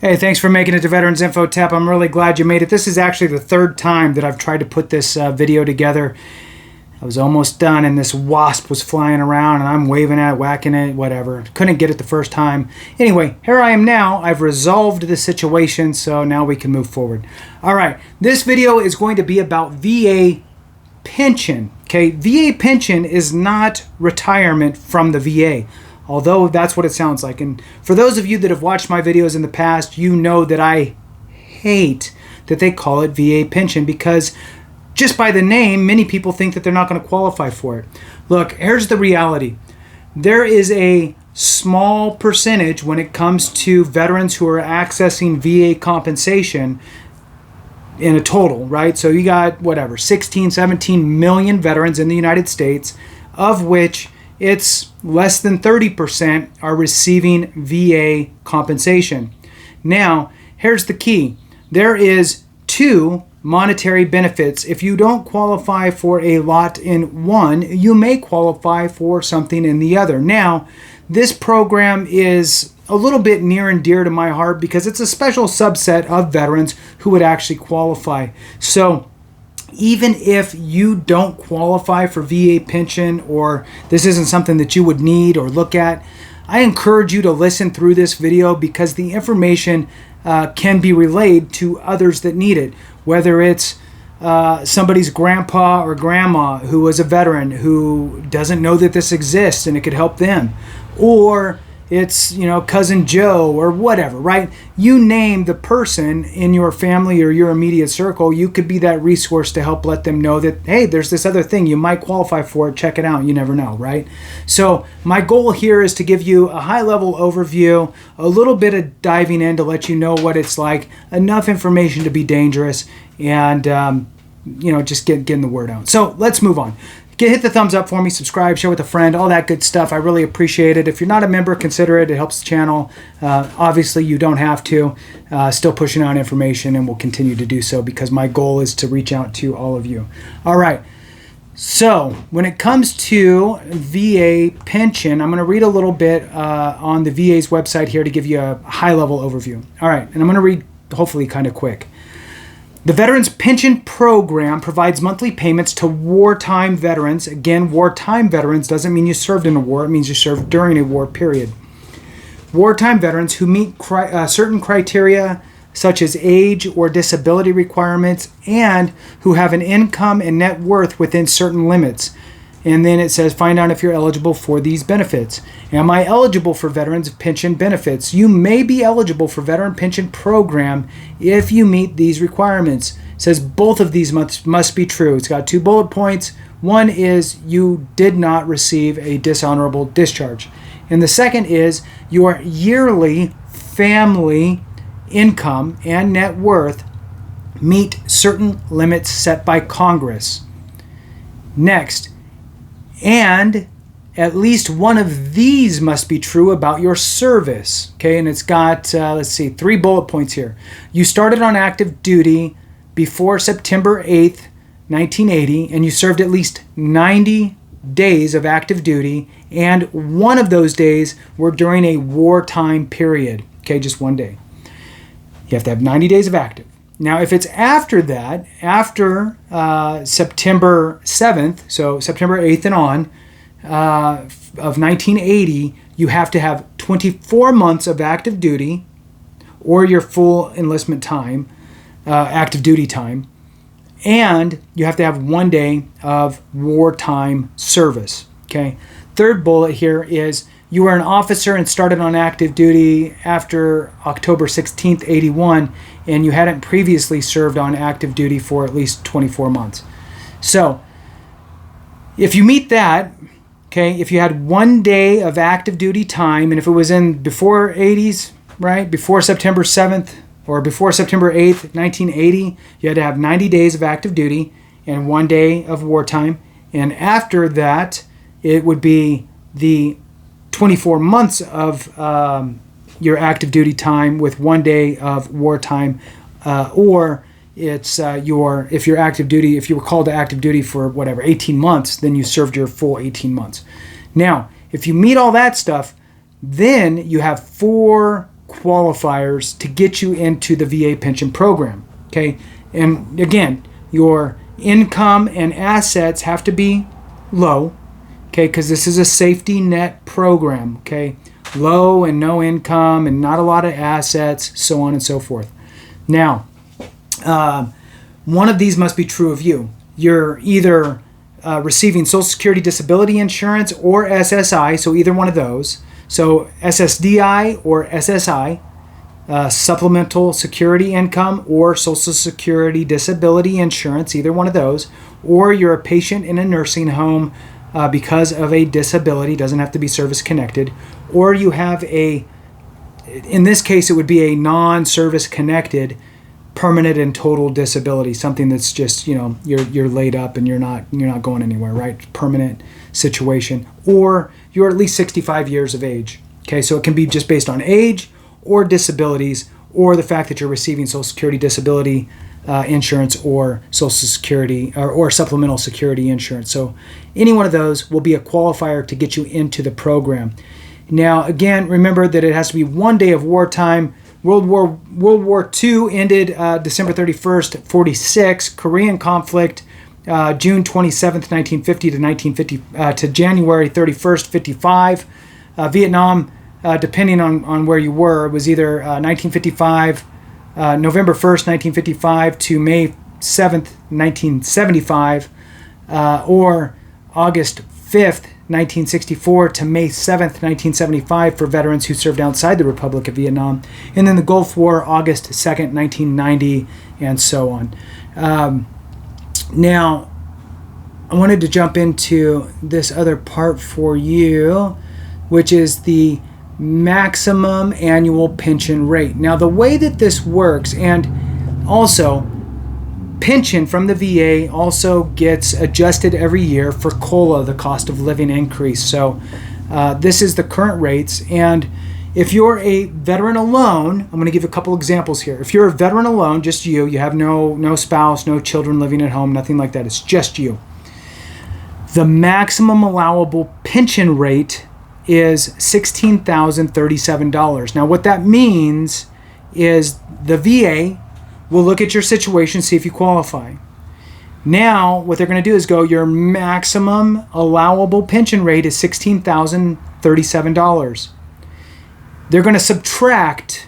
Hey, thanks for making it to Veterans Info Tap. I'm really glad you made it. This is actually the third time that I've tried to put this video together. I was almost done and this wasp was flying around and I'm waving at it, whacking it, whatever. Couldn't get it the first time. Anyway, here I am now. I've resolved the situation, so now we can move forward. All right, this video is going to be about VA pension. Okay, VA pension is not retirement from the VA. Although that's what it sounds like. And for those of you that have watched my videos in the past, you know that I hate that they call it VA pension because just by the name, many people think that they're not going to qualify for it. Look, here's the reality. There is a small percentage when it comes to veterans who are accessing VA compensation in a total, right? So you got whatever, 16, 17 million veterans in the United States, of which it's less than 30% are receiving VA compensation. Now, here's the key. There is two monetary benefits. If you don't qualify for a lot in one, you may qualify for something in the other. Now, this program is a little bit near and dear to my heart because it's a special subset of veterans who would actually qualify. So, even if you don't qualify for VA pension or this isn't something that you would need or look at, I encourage you to listen through this video because the information can be relayed to others that need it, whether it's somebody's grandpa or grandma who was a veteran who doesn't know that this exists and it could help them, or it's, cousin Joe or whatever, right? You name the person in your family or your immediate circle, you could be that resource to help let them know that, hey, there's this other thing, you might qualify for it, check it out, you never know, right? So my goal here is to give you a high-level overview, a little bit of diving in to let you know what it's like, enough information to be dangerous, and just getting the word out. So let's move on. Hit the thumbs up for me, subscribe, share with a friend, all that good stuff. I really appreciate it. If you're not a member, consider it. It helps the channel. Obviously, you don't have to. Still pushing out information and will continue to do so because my goal is to reach out to all of you. All right. So when it comes to VA pension, I'm going to read a little bit on the VA's website here to give you a high-level overview. All right. And I'm going to read hopefully kind of quick. The Veterans Pension Program provides monthly payments to wartime veterans. Again, wartime veterans doesn't mean you served in a war. It means you served during a war period. Wartime veterans who meet certain criteria such as age or disability requirements and who have an income and net worth within certain limits. And then it says, find out if you're eligible for these benefits. Am I eligible for Veterans Pension benefits? You may be eligible for Veteran Pension Program if you meet these requirements. It says both of these must be true. It's got 2 bullet points. One is you did not receive a dishonorable discharge. And the second is your yearly family income and net worth meet certain limits set by Congress. Next, and at least one of these must be true about your service. Okay, and it's got, 3 bullet points here. You started on active duty before September 8th, 1980, and you served at least 90 days of active duty, and one of those days were during a wartime period. Okay, just one day. You have to have 90 days of active. Now, if it's after that, after September 7th, so September 8th and on, of 1980, you have to have 24 months of active duty or your full enlistment time, active duty time, and you have to have 1 day of wartime service. Okay. Third bullet here is you were an officer and started on active duty after October 16th, 81, and you hadn't previously served on active duty for at least 24 months. So, if you meet that, okay, if you had 1 day of active duty time, and if it was in before 80s, right, before September 7th or before September 8th, 1980, you had to have 90 days of active duty and 1 day of wartime. And after that, it would be the 24 months of your active duty time with 1 day of wartime, or it's if you're active duty, if you were called to active duty for 18 months, then you served your full 18 months. Now, if you meet all that stuff, then you have 4 qualifiers to get you into the VA pension program. Okay, and again, your income and assets have to be low, okay, because this is a safety net program, okay, low and no income and not a lot of assets, so on and so forth. Now, one of these must be true of you. You're either receiving Social Security Disability Insurance or SSI, so either one of those. So SSDI or SSI, Supplemental Security Income or Social Security Disability Insurance, either one of those. Or you're a patient in a nursing home because of a disability, doesn't have to be service connected. Or you have in this case, it would be a non-service connected permanent and total disability, something that's just, you're laid up and you're not going anywhere, right? Permanent situation. Or you're at least 65 years of age. Okay, so it can be just based on age or disabilities or the fact that you're receiving Social Security Disability Insurance or Social Security or Supplemental Security Insurance. So any one of those will be a qualifier to get you into the program. Now, again, remember that it has to be 1 day of wartime. World War II ended December 31st, 46. Korean conflict, June 27th, 1950 to January 31st, 55. Vietnam, depending on where you were, was either 1955, November 1st, 1955 to May 7th, 1975, or August 5th, 1964 to May 7th, 1975 for veterans who served outside the Republic of Vietnam. And then the Gulf War, August 2nd, 1990, and so on. Now, I wanted to jump into this other part for you, which is the maximum annual pension rate. Now, the way that this works, and also pension from the VA also gets adjusted every year for COLA, the cost of living increase. So this is the current rates. And if you're a veteran alone, I'm going to give a couple examples here. If you're a veteran alone, just you have no spouse, no children living at home, nothing like that, it's just you. The maximum allowable pension rate is $16,037. Now, what that means is the VA will look at your situation, see if you qualify. Now, what they're going to do is go, your maximum allowable pension rate is $16,037. They're going to subtract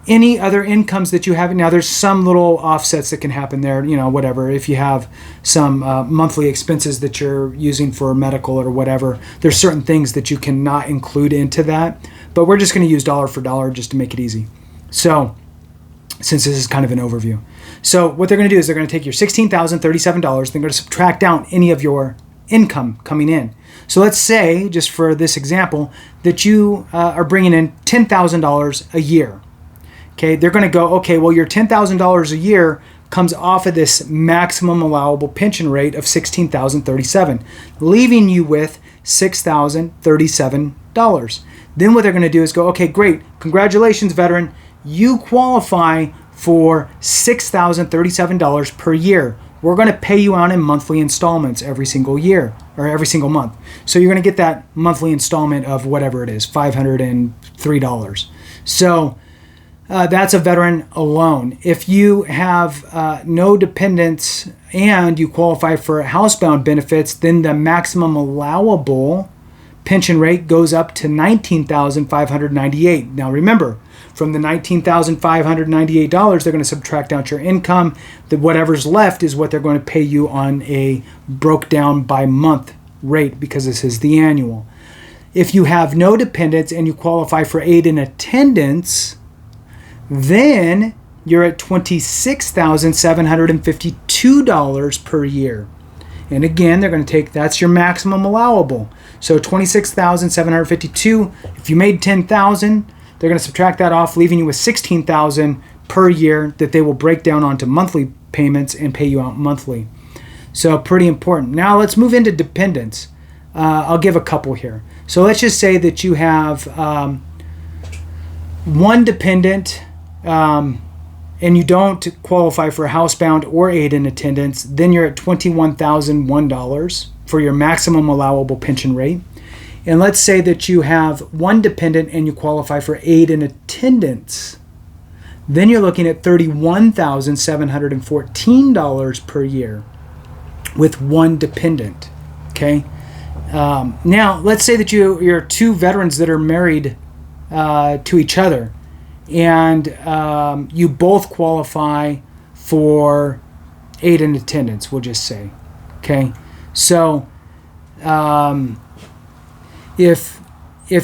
any other incomes that you have. Now, there's some little offsets that can happen there, whatever. If you have some monthly expenses that you're using for medical or whatever, there's certain things that you cannot include into that. But we're just going to use dollar for dollar just to make it easy. So, since this is kind of an overview. So what they're going to do is they're going to take your $16,037. They're going to subtract down any of your income coming in. So let's say, just for this example, that you are bringing in $10,000 a year. Okay, they're going to go, okay, well, your $10,000 a year comes off of this maximum allowable pension rate of $16,037, leaving you with $6,037. Then what they're going to do is go, okay, great, congratulations, veteran. You qualify for $6,037 per year. We're going to pay you out in monthly installments every single year or every single month. So you're going to get that monthly installment of whatever it is, $503. So that's a veteran alone. If you have no dependents and you qualify for housebound benefits, then the maximum allowable pension rate goes up to $19,598. Now remember, from the $19,598, they're going to subtract out your income. Whatever's left is what they're going to pay you on a broke down by month rate, because this is the annual. If you have no dependents and you qualify for aid and attendance, then you're at $26,752 per year. And again, they're going to take, that's your maximum allowable. So $26,752. If you made $10,000, they're going to subtract that off, leaving you with $16,000 per year that they will break down onto monthly payments and pay you out monthly. So pretty important. Now let's move into dependents. I'll give a couple here. So let's just say that you have one dependent and you don't qualify for housebound or aid in attendance. Then you're at $21,001 for your maximum allowable pension rate. And let's say that you have one dependent and you qualify for aid and attendance. Then you're looking at $31,714 per year with one dependent. Okay. Now, let's say that you're two veterans that are married to each other, and you both qualify for aid and attendance, we'll just say. Okay. So if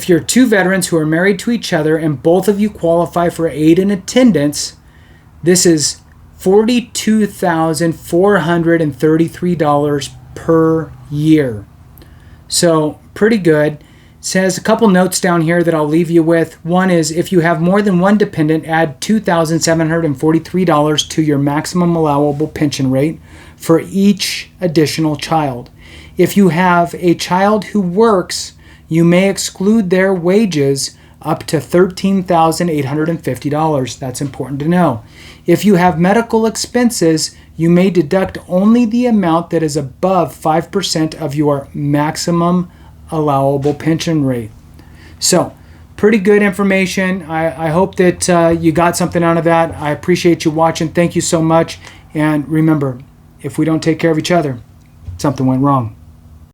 you're two veterans who are married to each other and both of you qualify for aid and attendance, this is $42,433 per year. So pretty good. It says a couple notes down here that I'll leave you with. One is, if you have more than one dependent, add $2,743 to your maximum allowable pension rate for each additional child. If you have a child who works, you may exclude their wages up to $13,850. That's important to know. If you have medical expenses, you may deduct only the amount that is above 5% of your maximum allowable pension rate. So, pretty good information. I hope that you got something out of that. I appreciate you watching. Thank you so much. And remember, if we don't take care of each other, something went wrong.